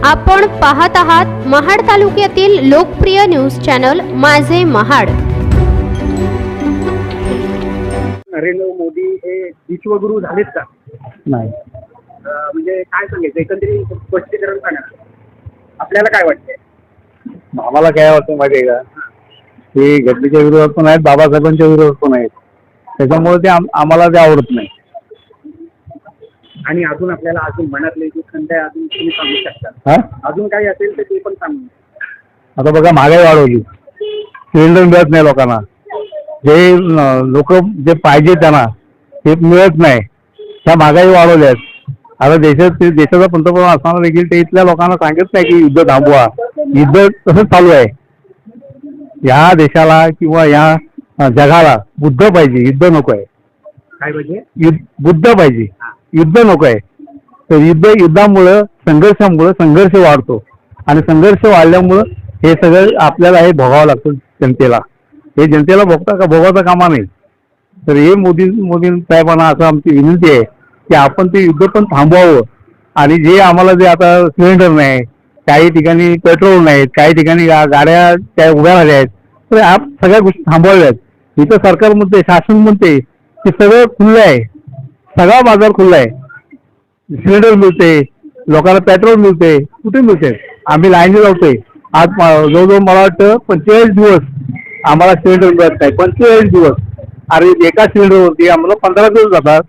आपण पाहत आहात महाड तालुक्यातील लोकप्रिय न्यूज चॅनल माझे महाड। नरेंद्र मोदी हे विश्वगुरु झालेत का? नाही। म्हणजे काय सांगायचं, एकंदरीत स्पष्टीकरण सांगा आपल्याला काय वाटतंय? आम्हाला काय वाटतं माहिती आहे का, ते घटनेच्या विरोधात पण आहेत, बाबासाहेबांच्या विरोधात पण आहेत, त्याच्यामुळे ते आम्हाला ते आवडत नाही। आणि अजून आपल्याला अजून मनातले जे खंत आहे अजून तुम्ही सांगू शकता? हा, अजून काही असेल तर ते पण सांगू। आता बघा, महागाई वाढवली, सिलेंडर मिळत नाही लोकांना, जे लोक जे पाहिजे त्यांना ते मिळत नाही, त्या महागाई वाढवल्यात। आता देशाचा पंतप्रधान असताना देखील ते इथल्या लोकांना सांगत नाही की युद्ध थांबवा, युद्ध तसंच चालू आहे। या देशाला किंवा या जगाला बुद्ध पाहिजे, युद्ध नको आहे। काय पाहिजे? बुद्ध पाहिजे, युद्ध नको आहे। तर युद्धामुळं संघर्ष वाढतो, आणि संघर्ष वाढल्यामुळं हे सगळं आपल्याला हे भोगावं लागतं जनतेला। हे जनतेला भोगावता कामा नाही। तर हे मोदी साहेबांना असं आमची विनंती आहे की आपण ते युद्ध पण थांबवावं, आणि जे आम्हाला जे आता सिलेंडर नाही, काही ठिकाणी पेट्रोल नाहीत, काही ठिकाणी गाड्या त्या उभ्या राहिल्या आहेत, तर सगळ्या गोष्टी थांबवाव्यात। इथं सरकार म्हणते, शासन म्हणते की सगळं खुलं आहे, सगळा बाजार खुला आहे, सिलेंडर मिळते, लोकांना पेट्रोल मिळते, कुठे मिळते? आम्ही लाईनी लावतोय, आज जवळजवळ मला वाटतं 45 दिवस आम्हाला सिलेंडर मिळत नाही। 45 दिवस, आणि एका सिलेंडरवरती आम्हाला 15 दिवस जातात,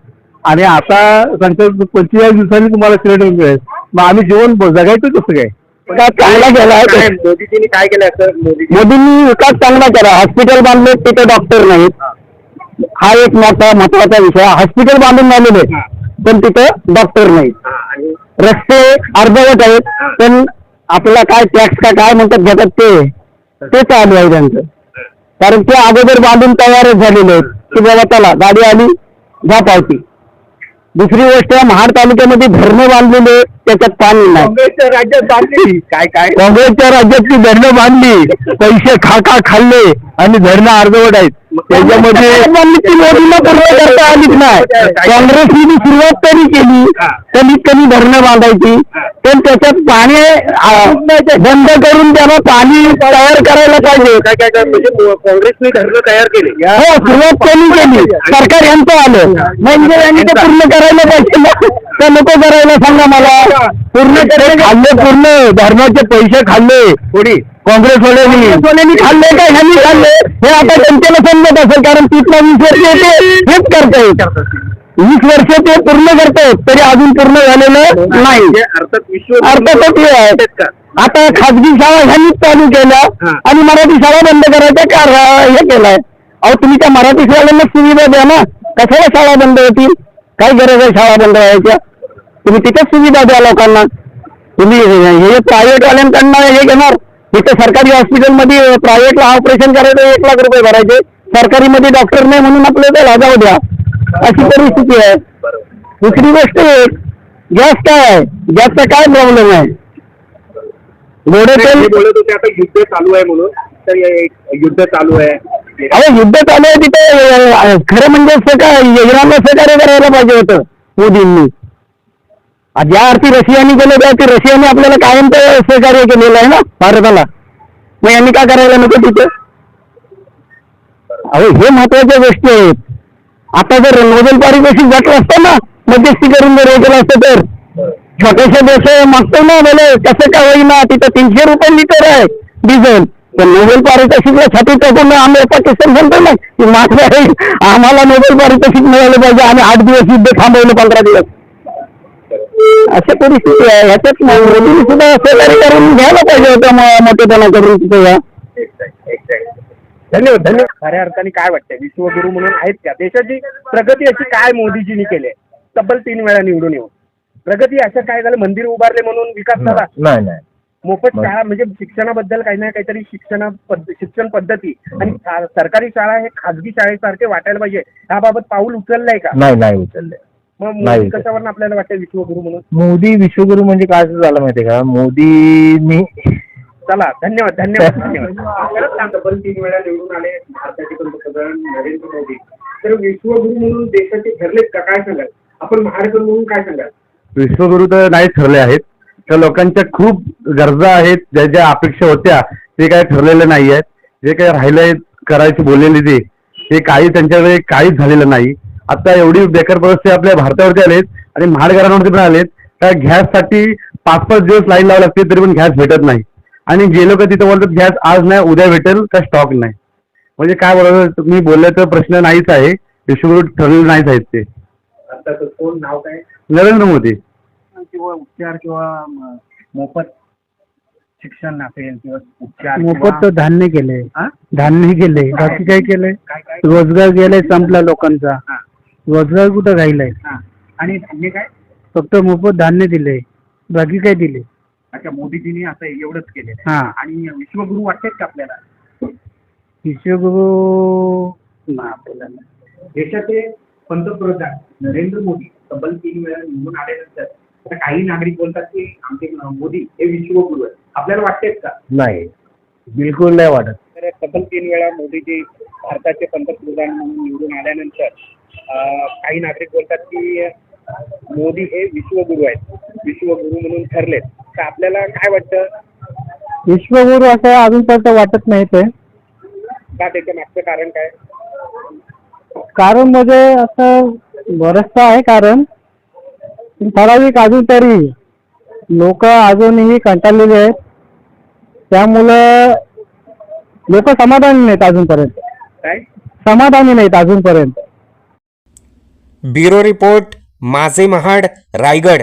आणि आता सांगतात 45 दिवसांनी तुम्हाला सिलेंडर मिळेल। मग आम्ही जीवन जगायचं कसं काय? चांगला केला आहे मोदीजींनी। काय केलं सर? मोदींनी विकास चांगला केला, हॉस्पिटल बांधले, तिथे डॉक्टर नाहीत, हा एक महत्वाचा विषय। हॉस्पिटल बांधून झालेले पण तिथं डॉक्टर नाहीत, रस्ते अर्धवट आहेत, पण आपला काय टॅक्स काय म्हणतात घेतात ते चालू आहे त्यांचं, कारण ते अगोदर बांधून तयारच झालेले आहेत की बाबा चला गाडी आली जा पावती। दुसरी गोष्ट, महाड तालुक्यामध्ये धरणं बांधलेले, त्याच्यात पाणी नाही। काँग्रेसच्या राज्यात बांधली, काय काँग्रेसच्या राज्यातली धरणं बांधली, पैसे खाल्ले, आणि धरणं अर्धवट आहेत, त्याच्यामध्ये मोदीला पूर्ण करता आलीच नाही। काँग्रेसने सुरुवात तरी केली, कमीत कमी धरणं बांधायची, पण त्याच्यात पाणी बंद करून त्यांना पाणी तयार करायला पाहिजे। काय म्हणजे काँग्रेसने धरणं तयार केले? हो, सुरुवात केली, सरकार यांचं आलं, म्हणजे यांनी ते पूर्ण करायला पाहिजे ना, तर नको करायला सांगा मला। पूर्ण खाल्ले, पूर्ण धरणाचे पैसे खाल्ले थोडी काँग्रेसवाल्यांनी खाल्ले काय ह्यांनी खाल्ले, हे आता जनतेला समजत असेल, कारण 30-20 वर्ष ते हेच करतायत, 20 वर्ष ते पूर्ण करतायत, तरी अजून पूर्ण झालेलं नाही। अर्थातच हे आहे, आता खाजगी शाळा ह्यांनीच चालू केल्या आणि मराठी शाळा बंद करायचा हे केलाय। अहो, तुम्ही त्या मराठी शाळांना सुविधा द्या ना, कशाला शाळा बंद होतील? काय गरज आहे शाळा बंद व्हायच्या? तुम्ही तिथेच सुविधा द्या लोकांना। तुम्ही हे प्रायव्हेट वाल्यांकडनं हे घेणार, इथं सरकारी हॉस्पिटलमध्ये प्रायव्हेटला ऑपरेशन करायचं 1 लाख रुपये भरायचे, सरकारी मध्ये डॉक्टर नाही म्हणून आपल्याला जाऊ द्या, अशी परिस्थिती आहे। दुसरी गोष्ट, गॅस काय आहे, गॅसचा काय प्रॉब्लेम आहे? बोलत होते आता युद्ध चालू आहे म्हणून, तर युद्ध चालू आहे। अहो, युद्ध चालू आहे तिथे, खरं म्हणजे इराणला सहकार्य करायला पाहिजे होतं मोदींनी। ज्या अर्थी रशियाने केलं त्या अर्थी रशियाने आपल्याला कायम सहकार्य केलेलं आहे ना भारताला, मग यांनी काय करायला नको तिथे? अहो, हे महत्वाच्या गोष्टी आहेत। आता जर नोबेल पारितोषिक भेटलं असतं ना, मध्यस्थी करून जर हे केलं असतं, तर छोट्याशा देश मागतो ना, बोले कसं काय होईना, तिथं 300 रुपये लिटर आहे डिझेल, पण नोबेल पारितोषिकला छाती टाकून आम्ही पाकिस्तान म्हणतो ना की मात्र आम्हाला नोबेल पारितोषिक मिळालं पाहिजे, आम्ही 8 दिवस युद्ध थांबवलं, 15 दिवस, अशा परिस्थिती आहे। ह्याच्यात मोदींनी सुद्धा सहकार्य करून घ्यायला पाहिजे होतं, मोठेपणा करून तिथे। धन्यवाद। खऱ्या अर्थाने काय वाटतंय, विश्वगुरु म्हणून आहेत का? देशाची प्रगती अशी काय मोदीजींनी केली? तब्बल 3 वेळा निवडून येऊन प्रगती असं काय झालं? मंदिर उभारले म्हणून विकास झाला? नाही। मोफत शाळा, म्हणजे शिक्षणाबद्दल काही ना काहीतरी शिक्षण पद्धती आणि सरकारी शाळा हे खाजगी शाळेसारखे वाटायला पाहिजे, याबाबत पाऊल उचललंय का? नाही उचललंय। मग मोदी कशावर आपल्याला वाटतं विश्वगुरु म्हणून? मोदी विश्वगुरु म्हणजे काय झालं माहितीये का? मोदींनी चला, धन्यवाद। खरंच सांग, तब्बल 3 वेळा निवडून आले भारताचे पंतप्रधान नरेंद्र मोदी, तर विश्वगुरु म्हणून देशाचे ठरलेत का? काय सांगाल आपण? महाराष्ट्र म्हणून काय सांगाल? विश्वगुरु तर नाही ठरले आहेत, त्या लोकांच्या खूप गरजा आहेत, ज्या ज्या अपेक्षा होत्या ते काही ठरलेलं नाही आहेत. जे काही राहिलंय करायचे बोललेले ते काही त्यांच्याकडे काहीच झालेलं नाही. आता एवढी बेकार परिस्थिती आपल्या भारतावरती आलेत आणि महानगरांवरती पण आलेत. त्या गॅससाठी 5-5 दिवस लाईन लावावी लागते तरी पण गॅस भेटत नाही. आणि जे लोक तिथं बोलतात गॅस आज नाही उद्या भेटेल का स्टॉक नाही. म्हणजे काय बोलायचं, तुम्ही बोलले तर प्रश्न नाहीच आहे. विश्वगुरु ठरलेले नाहीच आहेत ते. आता कोण नाव काय? नरेंद्र मोदी. किंवा उपचार किंवा मोफत शिक्षण असेल किंवा उपचार मोफत तर धान्य केले, हा? धान्य केले, बाकी काय केलंय? काय काय रोजगार गेलाय संपला लोकांचा. हा, रोजगार कुठं राहिलाय? हा. आणि धान्य काय? फक्त मोफत धान्य दिले, बाकी काय दिले? अच्छा, मोदीजींनी असं एवढंच केले. हा. आणि विश्वगुरु वाटतात का आपल्याला? विश्वगुरु आपल्याला देशाचे पंतप्रधान नरेंद्र मोदी तब्बल 3 वेळा निवडून आल्यानंतर आता काही नागरिक बोलतात की आमचे मोदी हे विश्वगुरु आहेत. आपल्याला वाटतेच का? नाही, बिलकुल नाही वाटत. तर तब्बल 3 वेळा मोदीजी भारताचे पंतप्रधान म्हणून निवडून आल्यानंतर काही नागरिक बोलतात की मोदी हे विश्वगुरु आहेत, विश्वगुरु म्हणून ठरलेत. तर आपल्याला काय वाटतं? विश्वगुरु असं अजूनपर्यंत वाटत नाही. ते का त्याच्या मागचं कारण काय? कारण म्हणजे असं बरंचसं आहे कारण, ठराविक अजून तरी लोक अजूनही कंटाळलेले आहेत. त्यामुळं लोक समाधानी नाहीत अजूनपर्यंत, काय समाधानी नाहीत अजूनपर्यंत. ब्युरो रिपोर्ट माझे महाड रायगड.